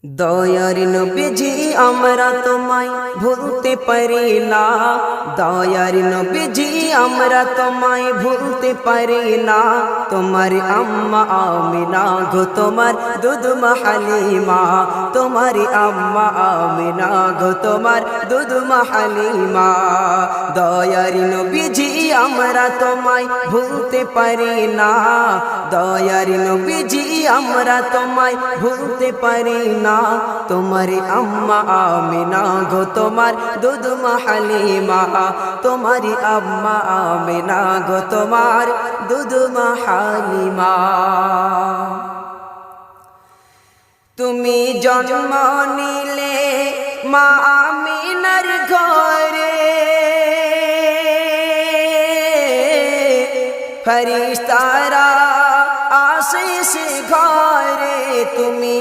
দয়ার নবীজি আমরা তোমায় ভুলতে পারি না, দয়ার নবীজি আমরা তোমায় ভুলতে পারি না। তোমার আম্মা আমিনা গো তোমার দুধ মা হালিমা, তোমার আম্মা আমিনা গো তোমার দুধ মা হালিমা। দয়ার নবীজি আমরা তোমায় ভুলতে পারি না, দয়ার নবীজি আমরা তোমায় ভুলতে পারি না। তোমার আম্মা আমিনা গো তোমার দুধ মা হালিমা, তোমার আম্মা আমিনা গো তোমার দুধ মা হালিমা। তুমি জন্ম নিলে মা আমিনার ঘরে, ফেরেশতারা আসে সে ঘরে। তুমি